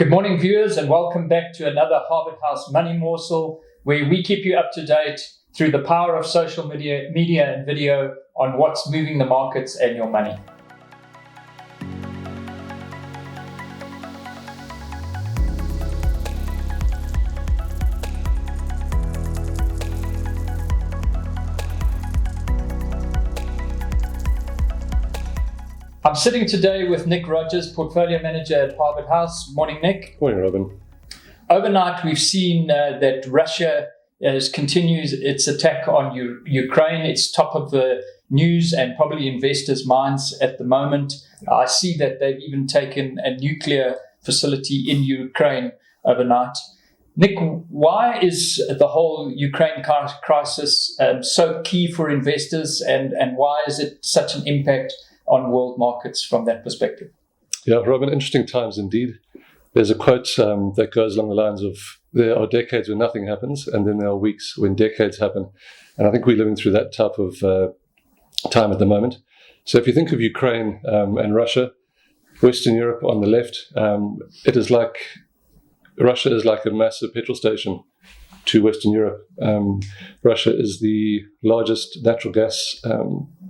Good morning, viewers, and welcome back to another Harvard House Money Morsel, where we keep you up to date through the power of social media and video on what's moving the markets and your money. I'm sitting today with Nick Rogers, Portfolio Manager at Harvard House. Morning, Nick. Morning, Robin. Overnight, we've seen that Russia continues its attack on Ukraine. It's top of the news and probably investors' minds at the moment. I see that they've even taken a nuclear facility in Ukraine overnight. Nick, why is the whole Ukraine crisis so key for investors, and why is it such an impact on world markets from that perspective? Yeah, Robin, interesting times indeed. There's a quote that goes along the lines of, there are decades when nothing happens, and then there are weeks when decades happen. And I think we're living through that type of time at the moment. So if you think of Ukraine and Russia, Western Europe on the left, Russia is like a massive petrol station to Western Europe. Russia is the largest natural gas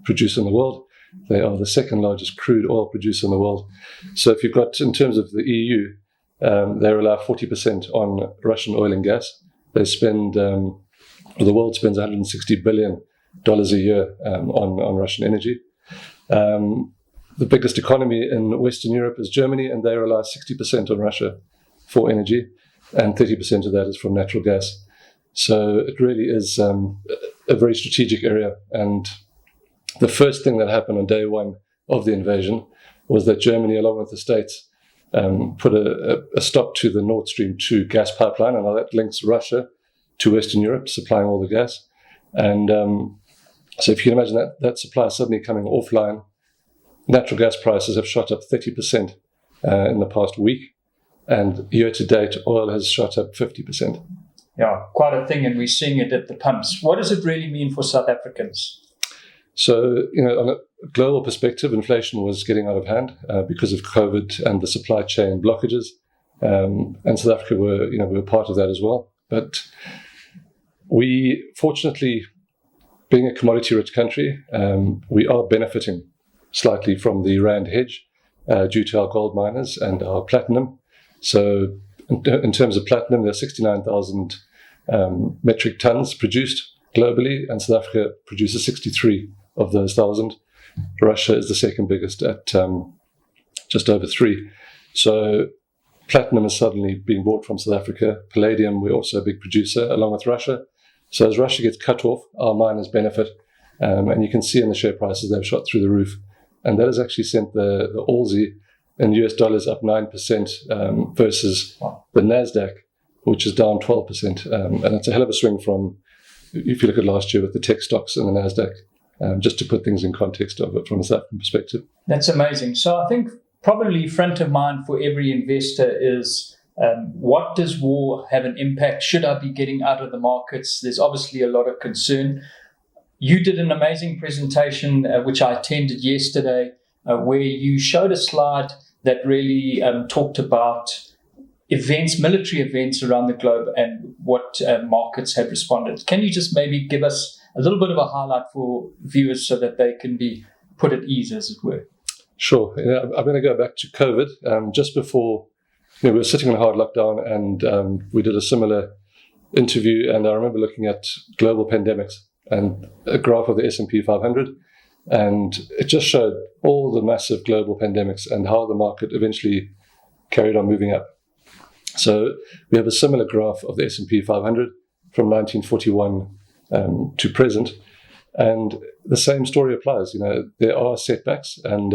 producer in the world. They are the second largest crude oil producer in the world. So if you've got, in terms of the EU, they rely 40% on Russian oil and gas. They spend, the world spends $160 billion a year on Russian energy. The biggest economy in Western Europe is Germany, and they rely 60% on Russia for energy, and 30% of that is from natural gas. So it really is a very strategic area. And the first thing that happened on day one of the invasion was that Germany, along with the States, put a stop to the Nord Stream 2 gas pipeline, and that links Russia to Western Europe, supplying all the gas. And so if you can imagine that supply suddenly coming offline, natural gas prices have shot up 30% in the past week, and year to date, oil has shot up 50%. Yeah, quite a thing, and we're seeing it at the pumps. What does it really mean for South Africans? So, on a global perspective, inflation was getting out of hand because of COVID and the supply chain blockages. And South Africa were part of that as well. But we, fortunately, being a commodity-rich country, we are benefiting slightly from the rand hedge due to our gold miners and our platinum. So, in terms of platinum, there are 69,000 metric tons produced globally, and South Africa produces 63 of those 1,000. Russia is the second biggest at just over 3. So platinum is suddenly being bought from South Africa. Palladium, we're also a big producer along with Russia. So as Russia gets cut off, our miners benefit. And you can see in the share prices, they've shot through the roof. And that has actually sent the Aussie in US dollars up 9% versus the NASDAQ, which is down 12%. And it's a hell of a swing from, if you look at last year with the tech stocks and the NASDAQ. Just to put things in context of it from a South African perspective. That's amazing. So I think probably front of mind for every investor is what does war have an impact? Should I be getting out of the markets? There's obviously a lot of concern. You did an amazing presentation, which I attended yesterday, where you showed a slide that really talked about military events around the globe and what markets have responded. Can you just maybe give us a little bit of a highlight for viewers so that they can be put at ease, as it were? Sure. Yeah, I'm going to go back to COVID. Just before, we were sitting in a hard lockdown, and we did a similar interview, and I remember looking at global pandemics and a graph of the S&P 500, and it just showed all the massive global pandemics and how the market eventually carried on moving up. So we have a similar graph of the S&P 500 from 1941 to present, and the same story applies. There are setbacks, and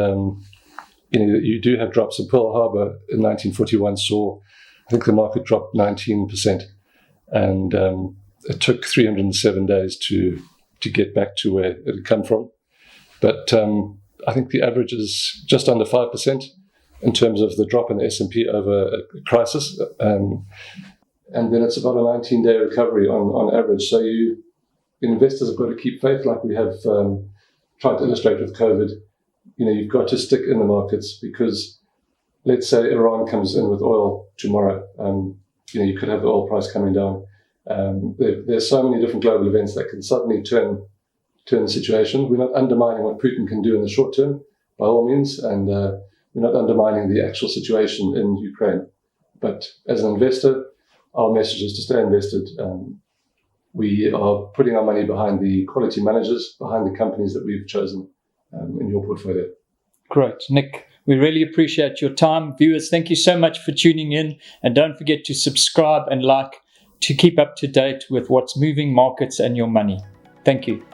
you do have drops. In Pearl Harbor in 1941 saw, I think the market dropped 19%, and it took 307 days to get back to where it had come from. But I think the average is just under 5% in terms of the drop in the S&P over a crisis, and then it's about a 19-day recovery on average. So investors have got to keep faith, like we have tried to illustrate with COVID. You've got to stick in the markets, because let's say Iran comes in with oil tomorrow. You could have the oil price coming down. There's so many different global events that can suddenly turn the situation. We're not undermining what Putin can do in the short term, by all means, and we're not undermining the actual situation in Ukraine. But as an investor, our message is to stay invested. We are putting our money behind the quality managers, behind the companies that we've chosen in your portfolio. Great. Nick, we really appreciate your time. Viewers, thank you so much for tuning in. And don't forget to subscribe and like to keep up to date with what's moving markets and your money. Thank you.